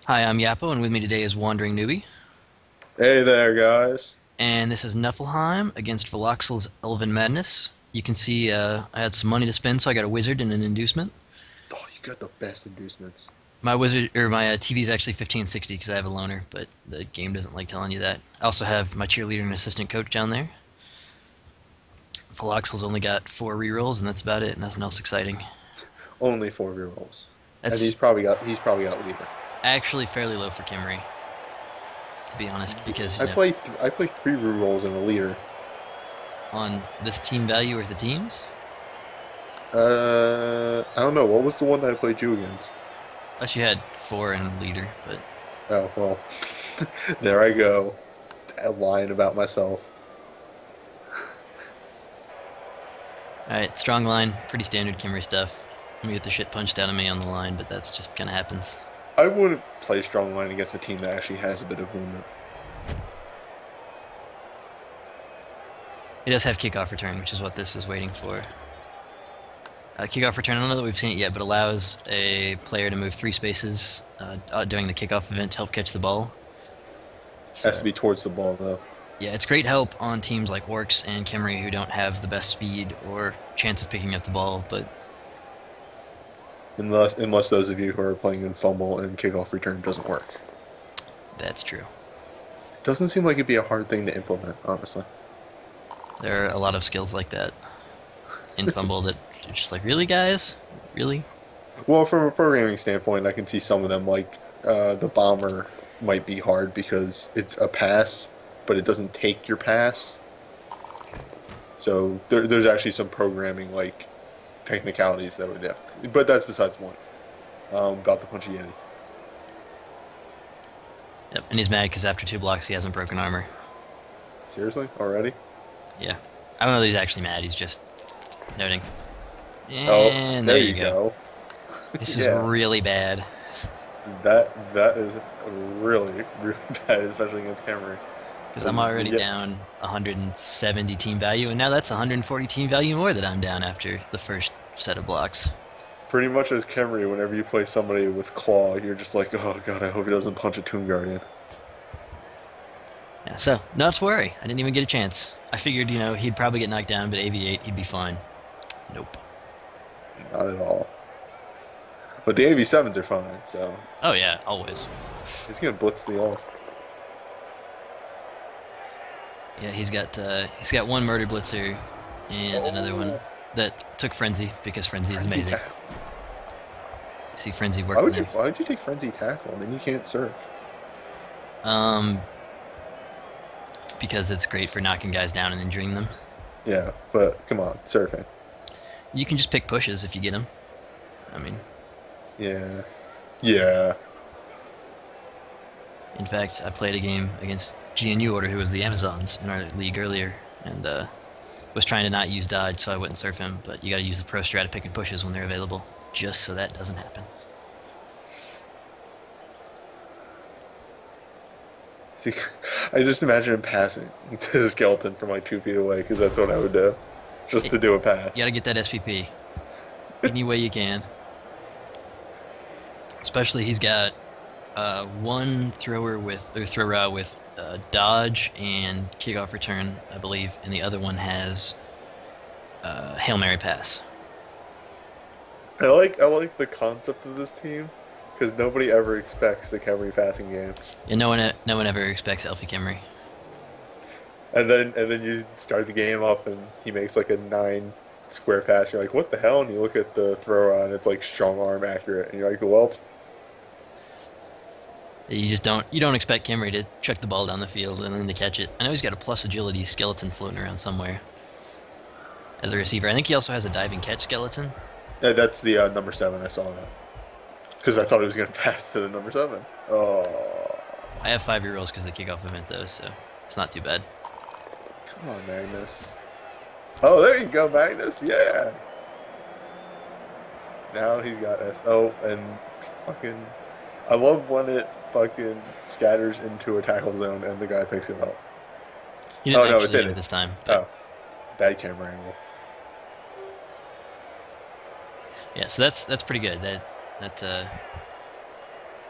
Hi, I'm Yappo, and with me today is Wandering Newbie. Hey there, guys. And this is Nuffleheim against veloxyll's Elven Madness. You can see I had some money to spend, so I got a wizard and an inducement. Oh, you got the best inducements. My TV is actually 1560 because I have a loaner, but the game doesn't like telling you that. I also have my cheerleader and assistant coach down there. Veloxyll's only got 4 rerolls, and that's about it. Nothing else exciting. Only 4 rerolls, and he's That's probably got leader. actually fairly low for Kimry, to be honest, because I play 3 rerolls and a leader. on this team value or the teams, I don't know. What was the one that I played you against? unless you had 4 and leader, but Oh well, there I go, lying about myself. Alright, strong line, pretty standard Kimmery stuff. I'm gonna get the shit punched out of me on the line, but that's just kinda happens. I wouldn't play strong line against a team that actually has a bit of movement. It does have kickoff return, which is what this is waiting for. Kickoff return, I don't know that we've seen it yet, but allows a player to move 3 spaces during the kickoff event to help catch the ball. Has to So, be towards the ball though. yeah, it's great help on teams like Orcs and Kimmery who don't have the best speed or chance of picking up the ball, but Unless those of you who are playing in fumble and kickoff return doesn't work. that's true. Doesn't seem like it'd be a hard thing to implement, honestly. There are a lot of skills like that in Fumble that are just like, really, guys? Really? Well, from a programming standpoint, I can see some of them like the bomber might be hard because it's a pass, but it doesn't take your pass. So there's actually some programming like technicalities that would have. But that's besides the point. About the punchy yeti. Yep, and he's mad because after 2 blocks he hasn't broken armor. Seriously, already? Yeah. I don't know that he's actually mad, he's just noting. Oh, And there there you you go. go. This is Yeah, really bad. that is really really bad, especially against Camry. Because I'm Because already down 170 team value, and now that's 140 team value more that I'm down after the first set of blocks. pretty much as Camry, whenever you play somebody with claw, you're just like, oh god, I hope he doesn't punch a Tomb Guardian. Yeah, so, not to worry. I didn't even get a chance. I figured, he'd probably get knocked down, but AV8, he'd be fine. Nope. Not at all. But the AV7s are fine, so Oh yeah, always. he's gonna blitz the off. Yeah, he's got one murder blitzer and another one Oh, that took frenzy because frenzy is frenzy amazing. tackle. See frenzy working there. Why would you take frenzy tackle? Then you can't serve. Um, because it's great for knocking guys down and injuring them. Yeah, but come on, surfing. You can just pick pushes if you get them. I mean, Yeah, yeah. in fact, I played a game against GNU Order, who was the Amazons in our league earlier, and was trying to not use dodge, so I wouldn't surf him. But you got to use the pro strat of picking pushes when they're available, just so that doesn't happen. See, I just imagine him passing to the skeleton from like 2 feet away, because that's what I would do, just to do a You got pass. to get that SPP any way you can. Especially he's got one thrower with dodge and kickoff return, I believe, and the other one has Hail Mary pass. I like the concept of this team, because nobody ever expects the Camry passing game. And no one ever expects Elfie Kimry. And then you start the game up and he makes like a 9 square pass. You're like, what the hell? And you look at the throw on, it's like strong arm accurate, and you're like, well, You don't expect Kimry to chuck the ball down the field and then to catch it. I know he's got a plus agility skeleton floating around somewhere as a receiver. I think he also has a diving catch skeleton. that's the number 7. I saw that because I thought he was gonna pass to the number 7. Oh, I have 5 rerolls because of the kickoff event though, so it's not too bad. come on, Magnus. Oh, there you go, Magnus. Yeah. Now he's got SO and fucking. I love when it fucking scatters into a tackle zone and the guy picks it up. He Oh didn't no, it actually do it didn't. this time, but Oh, bad camera angle. yeah, so that's pretty good. That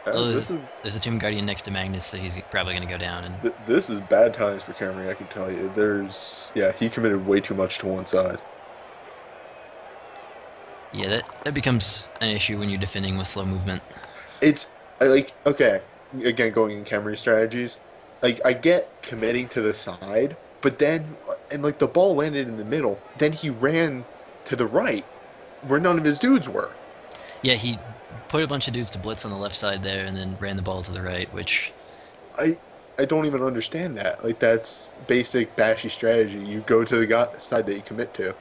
Well, This is there's a Tomb Guardian next to Magnus, so he's probably going to go down. And this is bad times for Camry. I can tell you. Yeah, he committed way too much to one side. yeah, that becomes an issue when you're defending with slow movement. It's like okay, again going in Camry strategies. Like I get committing to the side, but then and like the ball landed in the middle. Then he ran to the right, where none of his dudes were. Yeah, he put a bunch of dudes to blitz on the left side there, and then ran the ball to the right, which I I don't even understand that. Like that's basic bashy strategy. You go to the side that you commit to.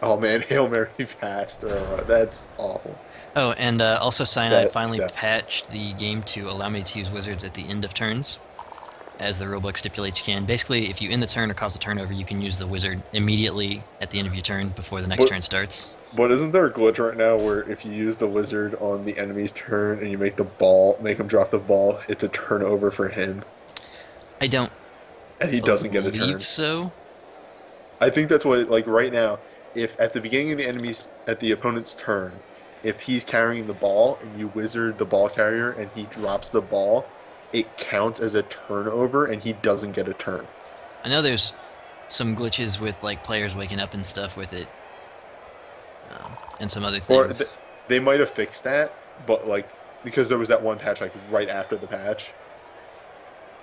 Oh man, Hail Mary pass throw. That's awful. Oh, and also Cyanide That finally yeah. patched the game to allow me to use wizards at the end of turns, as the rulebook stipulates you can. Basically, if you end the turn or cause a turnover, you can use the wizard immediately at the end of your turn before the next But turn starts. but isn't there a glitch right now where if you use the wizard on the enemy's turn and you make him drop the ball, it's a turnover for him I don't and he doesn't get a turn? believe so. I think that's what like right now. If at the beginning of the opponent's turn, if he's carrying the ball and you wizard the ball carrier and he drops the ball, it counts as a turnover and he doesn't get a turn. I know there's some glitches with like players waking up and stuff with it, and some other Or things. they might have fixed that, but like because there was that one patch like right after the patch.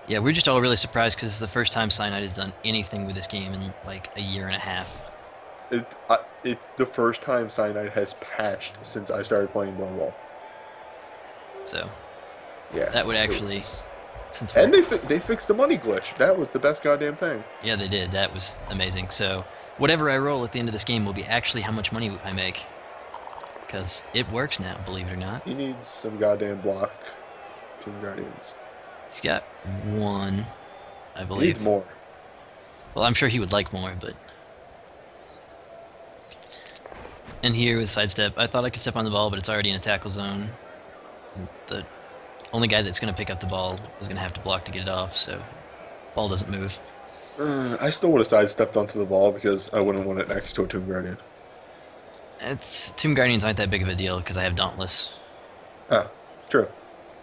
Yeah, we're just all really surprised because it's the first time Cyanide has done anything with this game in like a year and a half. It's the first time Cyanide has patched since I started playing Blood Bowl. So Yeah, that would it actually, was- since And they fixed the money glitch. That was the best goddamn thing. yeah, they did. That was amazing. So whatever I roll at the end of this game will be actually how much money I make, because it works now. Believe it or not. He needs some goddamn block Tomb Guardians. He's got one, I He believe. needs more. Well, I'm sure he would like more, but. And here with sidestep, I thought I could step on the ball, but it's already in a tackle zone. And the only guy that's going to pick up the ball is going to have to block to get it off, so ball doesn't move. I still would have sidestepped onto the ball because I wouldn't want it next to a Tomb Guardian. Tomb Guardians aren't that big of a deal because I have Dauntless, Ah, true.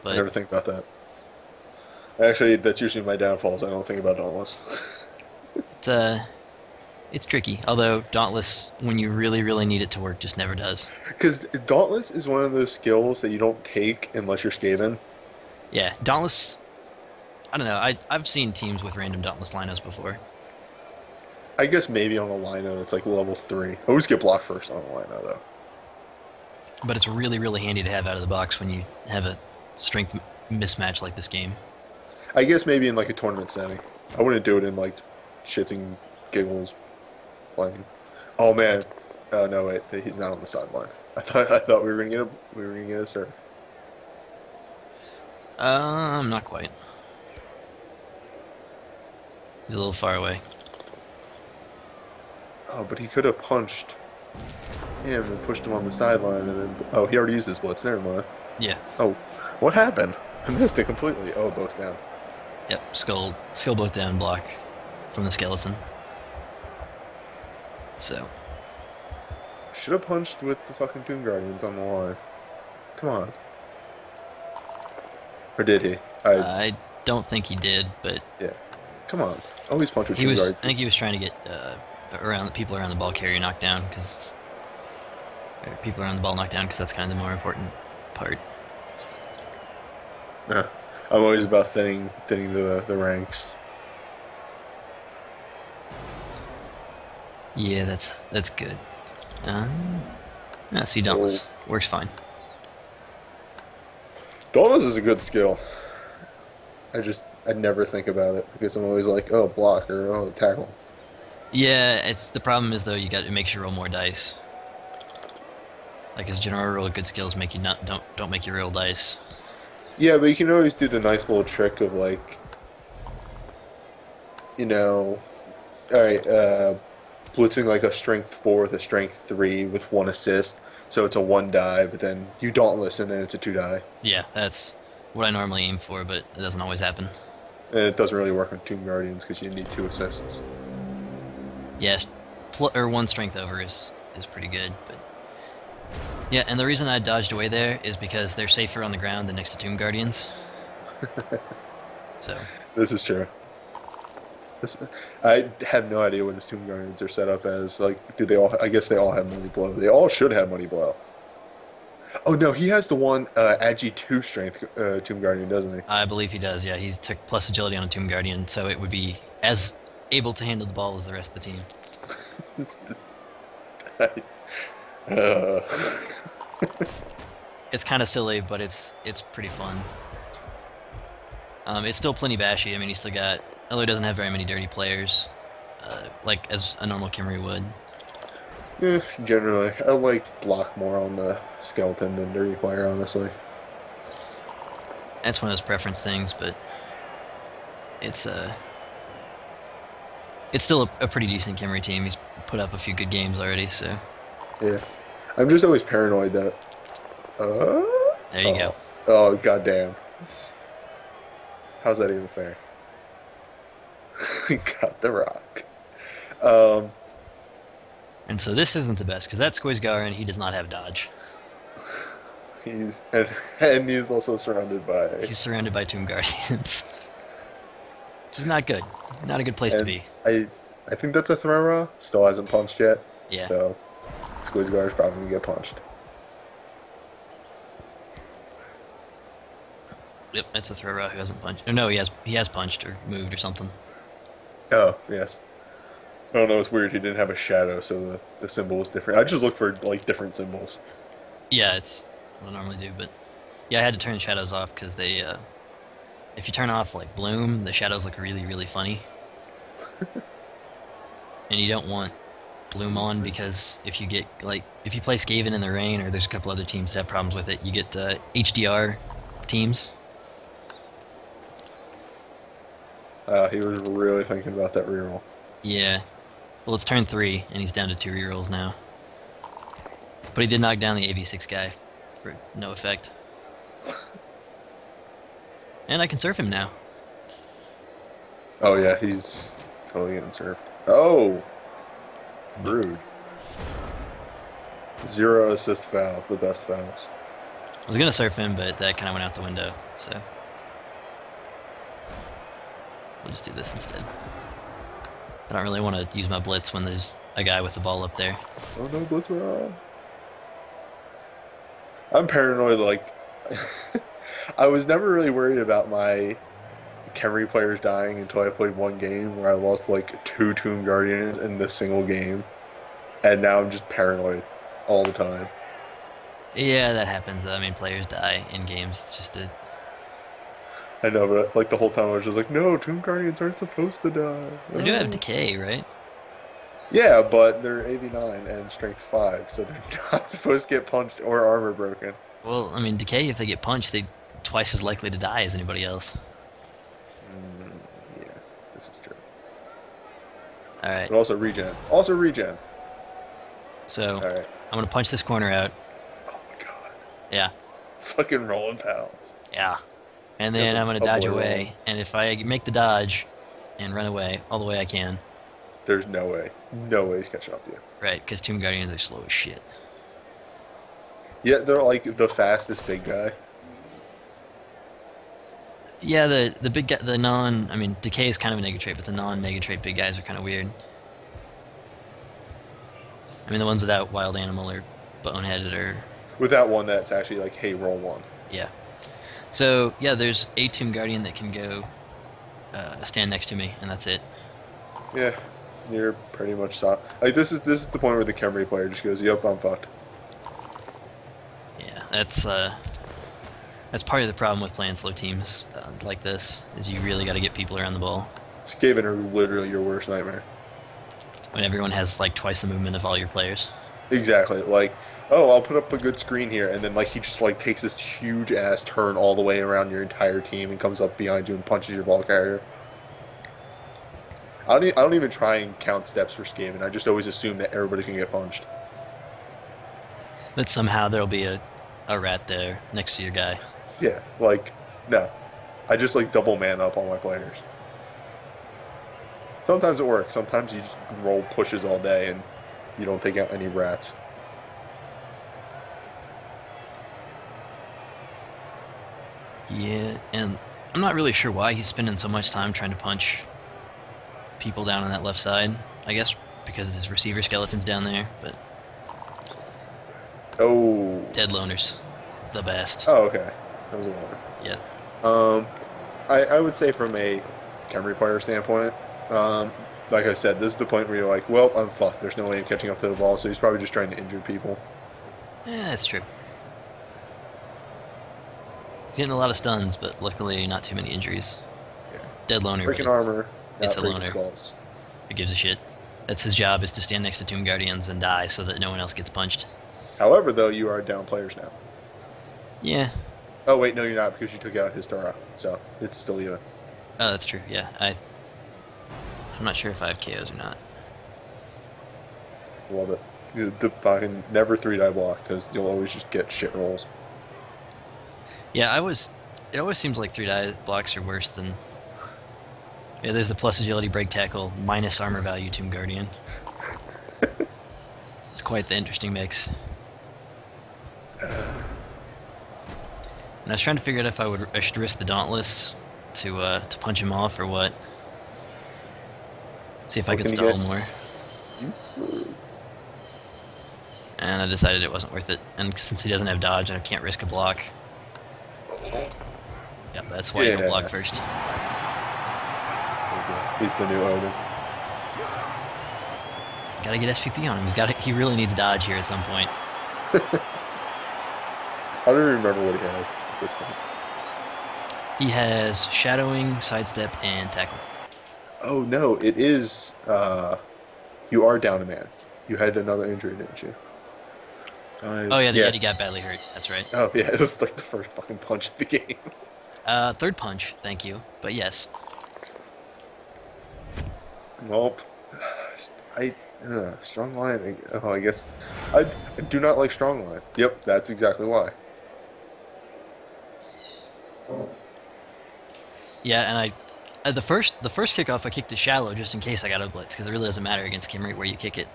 I never but think about that. Actually, that's usually my downfalls. I don't think about Dauntless. it's tricky. Although Dauntless, when you really, really need it to work, just never does. Because Dauntless is one of those skills that you don't take unless you're Skaven. Yeah, Dauntless. I don't know. I've seen teams with random Dauntless linos before. I guess maybe on a lino that's like level 3. I always get blocked first on a lino though. But it's really, really handy to have out of the box when you have a strength mismatch like this game. I guess maybe in like a tournament setting. I wouldn't do it in like shits and giggles playing. Oh man. No wait, he's not on the sideline. I thought we were gonna get a serve. Not quite. He's a little far away. Oh, but he could have punched him and pushed him on the sideline and then oh he already used his blitz, never mind. Yeah. Oh, what happened? I missed it completely. Oh, both down. Yep. Skull both down block from the skeleton. So. Should have punched with the fucking Tomb Guardians on the line. Come on. Or did he? I don't think he did, but Yeah. Come on. Always punch with he Tomb was. I Guardians. think he was trying to get people around the ball carrier knocked down because people around the ball knocked down because that's kind of the more important part. Yeah. I'm always about thinning the ranks. Yeah, that's good. Yeah, see, Dauntless works fine. Dauntless is a good skill. I never think about it because I'm always like, oh, block or oh, tackle. Yeah, it's the problem is though it makes you roll more dice. Like as a general rule, good skills make you don't make you roll dice. Yeah, but you can always do the nice little trick of like, alright, blitzing like a strength 4 with a strength 3 with 1 assist, so it's a 1 die, but then you Dauntless and then it's a 2 die. Yeah, that's what I normally aim for, but it doesn't always happen. And it doesn't really work on Tomb Guardians because you need 2 assists. Yes, or 1 strength over is pretty good, but Yeah, and the reason I dodged away there is because they're safer on the ground than next to Tomb Guardians. So, This is true. This, I have no idea what his Tomb Guardians are set up as. Like, do they all? I guess they all have Money Blow. They all should have Money Blow. Oh no, he has the one Agi 2 strength Tomb Guardian, doesn't he? I believe he does, yeah. He's took plus agility on a Tomb Guardian, so it would be as able to handle the ball as the rest of the team. uh, It's kind of silly, but it's pretty fun. It's still plenty bashy. I mean, he's still got, although he doesn't have very many dirty players, like as a normal Kimmery would. yeah, generally, I like block more on the skeleton than dirty player, honestly. That's one of those preference things, but it's it's still a pretty decent Kimmery team. He's put up a few good games already, so. Yeah, I'm just always paranoid that. There you go. Oh goddamn! How's that even fair? Got the rock. And so this isn't the best, because that's Squizgar, and he does not have dodge. And he's also surrounded by. He's surrounded by Tomb Guardians. Which is not good. Not a good place to be. I think that's a Thrower. Still hasn't punched yet. Yeah. So, Squizgar is probably gonna get punched. Yep, that's a throw who hasn't punched. Oh, no, he has punched or moved or something. Oh yes. I don't know. It's weird. He didn't have a shadow, so the symbol was different. I just look for like different symbols. Yeah, it's what I normally do, but yeah, I had to turn the shadows off because they, if you turn off like Bloom, the shadows look really, really funny. And you don't want Bloom on because if you get if you play Skaven in the rain, or there's a couple other teams that have problems with it, you get HDR teams. He was really thinking about that reroll. Yeah. Well, it's turn 3, and he's down to 2 rerolls now. But he did knock down the AV6 guy for no effect. And I can surf him now. Oh yeah, he's totally getting surfed. Oh, rude. 0 assist foul, the best fouls. I was gonna surf him, but that kind of went out the window, so we'll just do this instead. I don't really want to use my blitz when there's a guy with the ball up there. Oh no, blitz went on. I'm paranoid. Like, I was never really worried about my Khemri players dying until I played one game where I lost like 2 Tomb Guardians in this single game, and now I'm just paranoid all the time. Yeah, that happens. I mean, players die in games. It's just a. I know, but like the whole time I was just like, no, Tomb Guardians aren't supposed to die. They do have decay, right? Yeah, but they're AV9 and Strength 5, so they're not supposed to get punched or armor broken. Well, I mean, decay, if they get punched, they're twice as likely to die as anybody else. Yeah, this is true. Alright. But also regen. Also regen. So, Alright. I'm going to punch this corner out. Oh my god. Yeah. Fucking rolling pals. Yeah. And then I'm going to dodge away. And if I make the dodge and run away all the way I can. There's no way. No way he's catching up to you. Right, because Tomb Guardians are slow as shit. Yeah, they're like the fastest big guy. Yeah, the big guy, the non, I mean, decay is kind of a negative trait, but the non-negative trait big guys are kind of weird. I mean, the ones without wild animal or boneheaded or. Without one that's actually like, hey, roll one. Yeah. So yeah, there's a Tomb Guardian that can go stand next to me, and that's it. Yeah, you're pretty much soft. Like this is the point where the Khemri player just goes, "Yep, I'm fucked." Yeah, that's part of the problem with playing slow teams like this. Is you really got to get people around the ball. Skaven are literally your worst nightmare. When everyone has like twice the movement of all your players. Exactly. Like, oh, I'll put up a good screen here, and then like he just like takes this huge ass turn all the way around your entire team and comes up behind you and punches your ball carrier. I don't even try and count steps for Skaven. I just always assume that everybody's gonna get punched. That somehow there'll be a rat there next to your guy. Yeah, like, no. I just like double man up all my players. Sometimes it works. Sometimes you just roll pushes all day and you don't take out any rats. Yeah, and I'm not really sure why he's spending so much time trying to punch people down on that left side. I guess because his receiver skeleton's down there, but Oh. dead loners, the best. Oh, okay. That was a loner. Yeah. Um, I would say from a Camry player standpoint, um, like I said, this is the point where you're like, well, I'm fucked. There's no way I'm catching up to the ball, so he's probably just trying to injure people. Yeah, that's true. He's getting a lot of stuns, but luckily not too many injuries. Yeah. Dead loner, Breaking but armor, it's not a breaking loner. skulls. Who gives a shit? That's his job, is to stand next to Tomb Guardians and die so that no one else gets punched. However, though, you are down players now. Yeah. Oh, wait, no, you're not, because you took out his Thora, so it's still even. Oh, that's true. Yeah, I'm not sure if I have KOs or not. Love it. The fucking never 3-die block, because you'll always just get shit rolls. Yeah, it always seems like 3-die blocks are worse than. Yeah, there's the plus agility break tackle minus armor value Tomb Guardian. It's quite the interesting mix. And I was trying to figure out if I should risk the Dauntless to punch him off or what. See if I What could can you stall get? more. And I decided it wasn't worth it. And since he doesn't have dodge, I can't risk a block. Yeah, that's why you don't block first. He's the new Odin. Gotta get SPP on him. He really needs dodge here at some point. I don't even remember what he has at this point. He has shadowing, sidestep, and tackle. Oh no, it is. You are down a man. You had another injury, didn't you? Oh yeah, the Yeti got badly hurt. That's right. Oh yeah, it was like the first fucking punch of the game. Third punch, thank you. But yes. Nope. Strong line. Oh, I guess I do not like strong line. Yep, that's exactly why. Yeah, and the first kickoff I kicked it shallow just in case I got a blitz because it really doesn't matter against Kimmery where you kick it.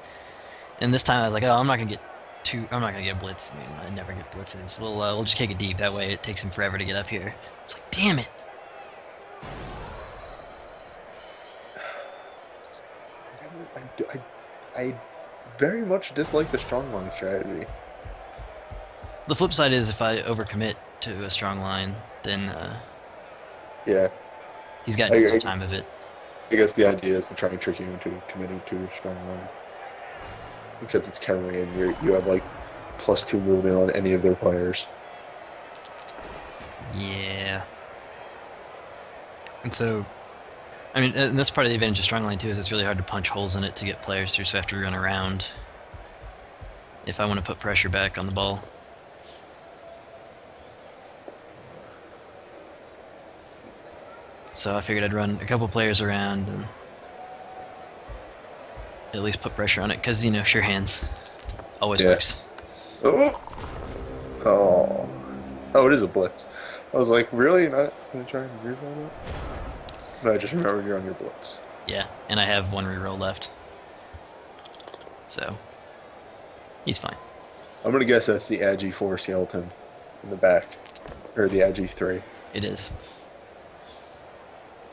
And this time I was like, oh, I'm not gonna get a blitz. I mean, I never get blitzes. We'll just kick it deep. That way it takes him forever to get up here. It's like, damn it. I very much dislike the strong line strategy. The flip side is if I overcommit to a strong line, then Yeah, he's got no time of it. I guess the idea is to try and trick you into committing to a strong line. Except it's Cameron and you have like +2 movement on any of their players. Yeah. And so, I mean, and that's part of the advantage of strong line too, is it's really hard to punch holes in it to get players through, so I have to run around if I want to put pressure back on the ball. So I figured I'd run a couple players around and at least put pressure on it, because, you know, sure hands always works. Oh! Oh. Oh, it is a blitz. I was like, really? You're not going to try and reroll it? No, I just remembered you're on your blitz. Yeah, and I have one reroll left. So, he's fine. I'm going to guess that's the Agi 4 skeleton in the back. Or the Agi 3. It is.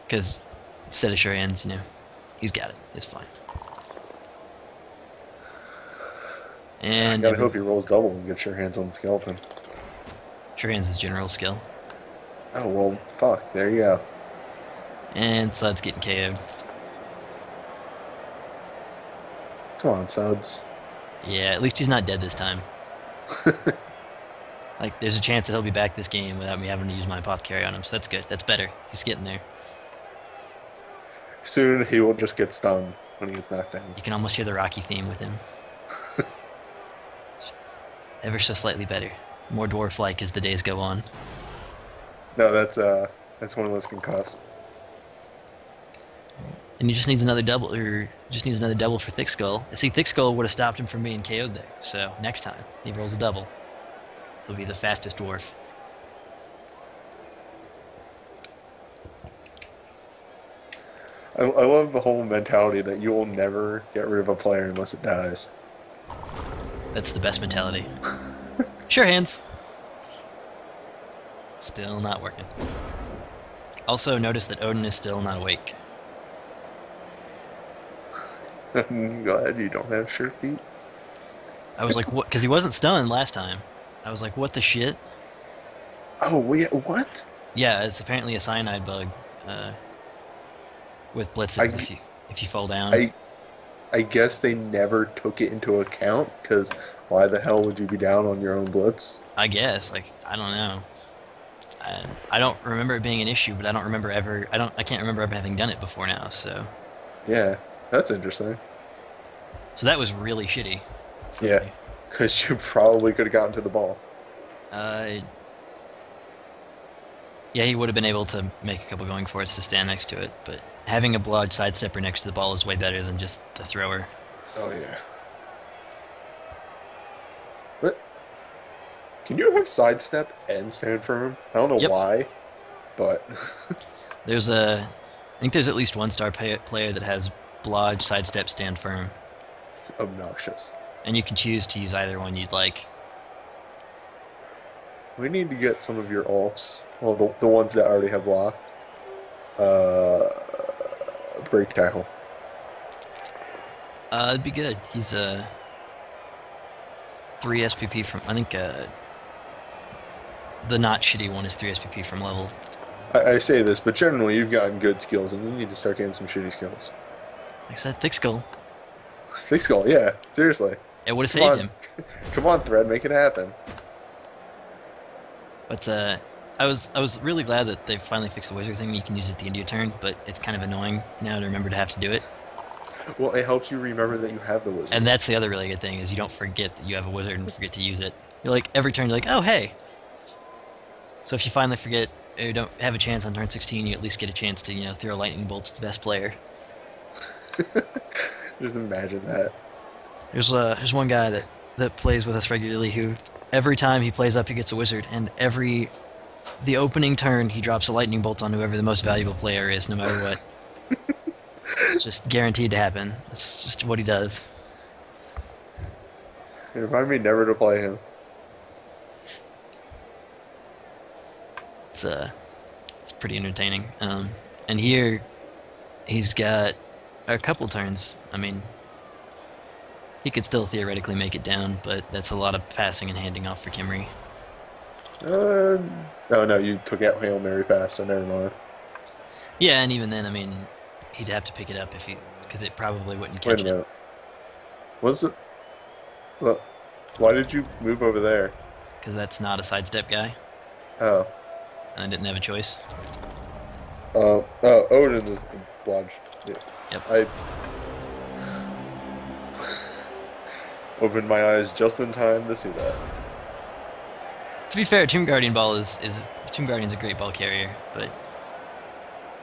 Because instead of sure hands, you know, he's got it. It's fine. And I gotta hope he rolls double and gets sure hands on the skeleton. Sure hands is general skill. Oh, well, fuck. There you go. And Sud's getting KO'd. Come on, Suds. Yeah, at least he's not dead this time. Like, there's a chance that he'll be back this game without me having to use my apothecary on him, so that's good. That's better. He's getting there. Soon he will just get stunned when he gets knocked down. You can almost hear the Rocky theme with him. Just ever so slightly better. More dwarf-like as the days go on. No, that's one of those concussed. And he just needs another double, or just needs another double for Thick Skull. See, Thick Skull would have stopped him from being KO'd there. So next time he rolls a double, he'll be the fastest dwarf. I love the whole mentality that you will never get rid of a player unless it dies. That's the best mentality. Sure hands. Still not working. Also, notice that Odin is still not awake. I'm glad you don't have sure feet. I was like, what? Because he wasn't stunned last time. I was like, what the shit? Oh, wait, what? Yeah, it's apparently a cyanide bug with blitzes if you fall down. I guess they never took it into account, because why the hell would you be down on your own blitz? I guess, like, I don't know. I don't remember it being an issue, but I don't remember ever. I can't remember ever having done it before now. So Yeah, that's interesting. that was really shitty. For Yeah, me. because you probably could have gotten to the ball. Yeah, he would have been able to make a couple going for it to stand next to it, but having a blood sidestepper next to the ball is way better than just the thrower. Oh yeah. What? Can you have sidestep and stand firm? I don't know Yep. why, but I think there's at least one star player that has blodge, sidestep, stand firm, obnoxious. and you can choose to use either one you'd like. We need to get some of your ults. Well, the ones that already have block. Break tackle. It'd be good. He's 3 SPP from, I think the not shitty one is 3 SPP from level. I say this, but generally you've gotten good skills, and you need to start getting some shitty skills. Like I said, thick skull. Thick skull, yeah, seriously. It would have saved him. Come on, Thread, make it happen. But I was really glad that they finally fixed the wizard thing. You can use it at the end of your turn, but it's kind of annoying now to remember to have to do it. Well, it helps you remember that you have the wizard. And that's the other really good thing, is you don't forget that you have a wizard and forget to use it. You're like, every turn you're like, oh hey. So if you finally forget or you don't have a chance on turn 16, you at least get a chance to, throw lightning bolts at the best player. Just imagine that. There's one guy that plays with us regularly who every time he plays up he gets a wizard, and the opening turn he drops a lightning bolt on whoever the most valuable player is, no matter what. It's just guaranteed to happen. It's just what he does. Remind me never to play him. It's pretty entertaining. And here he's got a couple turns. I mean, he could still theoretically make it down, but that's a lot of passing and handing off for Kimry. Oh no, you took out Hail Mary fast, so never mind. Yeah, and even then, I mean, he'd have to pick it up because it probably wouldn't catch Wait a minute. Was it? Well, why did you move over there? Because that's not a sidestep guy, Oh. and I didn't have a choice. Odin is the blodge. Yeah. Yep. I opened my eyes just in time to see that. To be fair, Tomb Guardian ball Tomb Guardian's a great ball carrier, but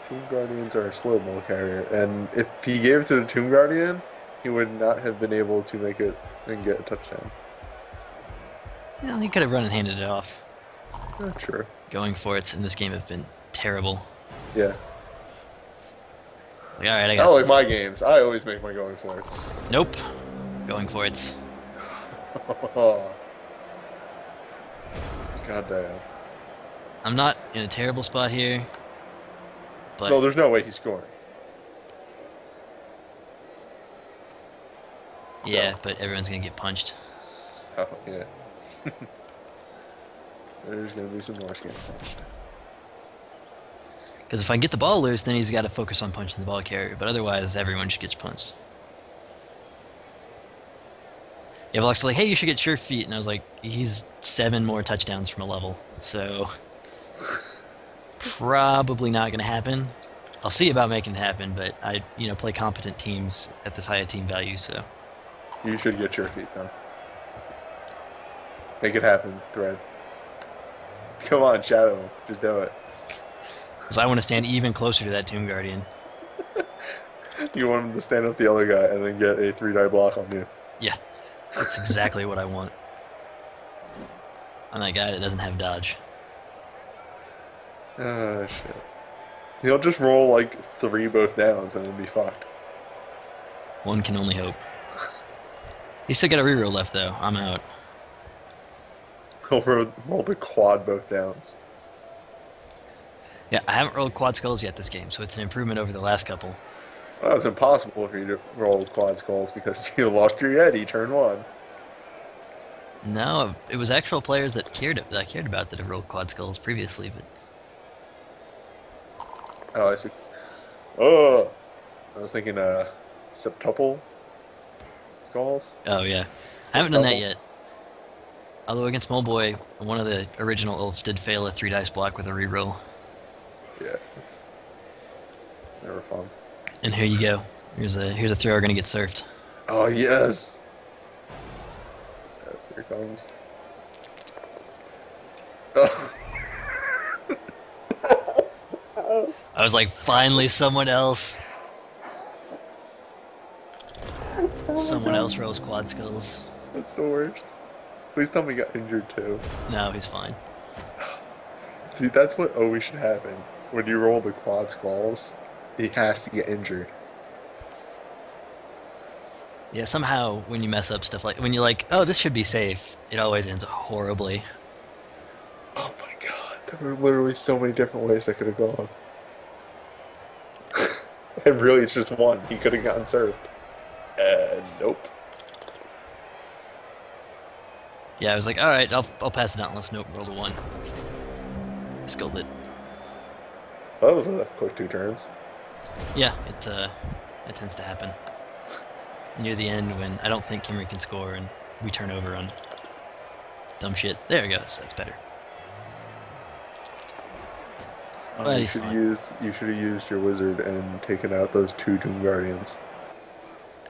Tomb Guardians are a slow ball carrier, and if he gave it to the Tomb Guardian, he would not have been able to make it and get a touchdown. he could have run and handed it off. True. Going for it in this game have been terrible. Yeah. Like, all right, I I got like this. my games. I always make my going for it. Nope. Going for it. Goddamn. I'm not in a terrible spot here, but No, there's no way he's scoring. yeah, but everyone's gonna get punched. Oh, yeah. There's gonna be some Norse getting punched. Because if I can get the ball loose, then he's got to focus on punching the ball carrier. But otherwise, everyone just gets punched. Yeah, Veloxyll's like, hey, you should get sure feet, and I was like, he's 7 more touchdowns from a level, so probably not gonna happen. I'll see about making it happen, but I, play competent teams at this high a team value, so. You should get your feet though. Make it happen, Thread. Come on, Shadow. Just do it. Because I want to stand even closer to that Tomb Guardian. You want him to stand up the other guy and then get a 3-die block on you. Yeah, that's exactly what I want. I'm that guy that doesn't have dodge. Oh, shit. He'll just roll like 3 both downs and then be fucked. One can only hope. He's still got a reroll left, though. I'm out. He'll roll the quad both downs. Yeah, I haven't rolled quad skulls yet this game, so it's an improvement over the last couple. Well, it's impossible for you to roll quad skulls because you lost your Yeti turn one. No, it was actual players that I cared about that have rolled quad skulls previously, but Oh, I see. Oh, I was thinking septuple skulls. oh yeah, I haven't done that Septuple. yet. Although against Moleboy, one of the original Ulfs did fail a 3 dice block with a reroll. Yeah, it's never fun. And here you go. Here's a thrower gonna get surfed. Oh yes. Yes, here it comes. Oh. I was like, finally someone else. Someone else rolls quad skulls. That's the worst. Please tell me he got injured too. No, he's fine. Dude, that's what always should happen. When you roll the quad skulls, he has to get injured. Yeah, somehow when you mess up stuff like when you're like, oh, this should be safe, it always ends horribly. Oh my god, there were literally so many different ways that could have gone. And really, it's just one. He could have gotten served. Nope. Yeah, I was like, all right, I'll pass it out unless nope, roll a 1. Skulled it. That was a quick 2 turns. Yeah, it tends to happen near the end when I don't think Kimry can score and we turn over on dumb shit. There it goes. That's better. But You he's should fine. you should have used your wizard and taken out those 2 Doom Guardians.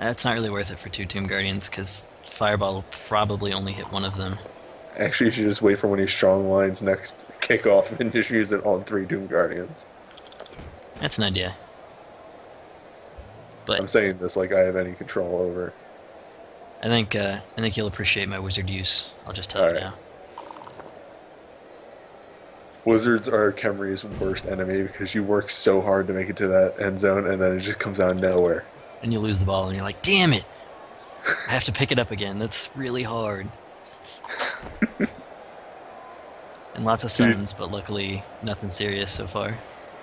It's not really worth it for 2 Tomb Guardians because Fireball will probably only hit one of them. Actually, you should just wait for when he strong lines next kickoff and just use it on 3 Doom Guardians. That's an idea. But I'm saying this like I have any control over. I think you'll appreciate my wizard use. I'll just tell you Alright. now. Wizards are Kemri's worst enemy because you work so hard to make it to that end zone and then it just comes out of nowhere. And you lose the ball and you're like, damn it! I have to pick it up again. That's really hard. And lots of summons, but luckily nothing serious so far.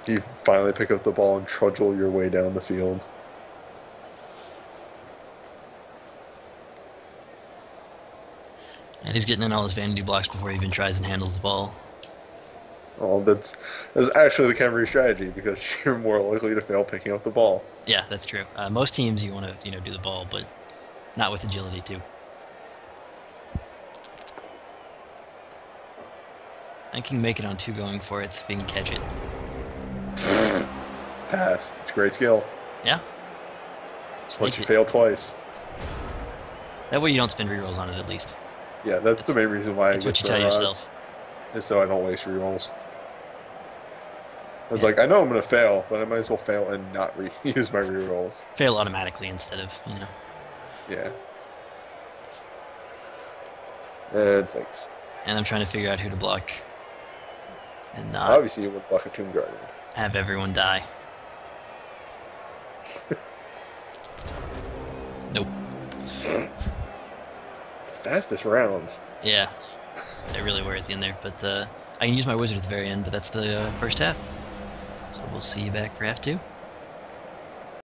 You finally pick up the ball and trudgel your way down the field. And he's getting in all his vanity blocks before he even tries and handles the ball. Oh, that's actually the Kemri strategy because you're more likely to fail picking up the ball. Yeah, that's true. Most teams you want to do the ball, but not with agility too. I can make it on 2 going for it if he can catch it. Pass. It's a great skill. Yeah. Let Snaked you it. fail twice. That way you don't spend rerolls on it at least. Yeah, that's the main reason why That's I what get you tell Thoraz, yourself. is so I don't waste rerolls. I was like, I know I'm gonna fail, but I might as well fail and not use my rerolls. Fail automatically instead of, Yeah. It's nice. And I'm trying to figure out who to block. And not Obviously, you would block a Tomb Guardian. have everyone die. Nope. Fastest rounds. Yeah. They really were at the end there. But I can use my wizard at the very end, but that's the first half. So we'll see you back for half 2.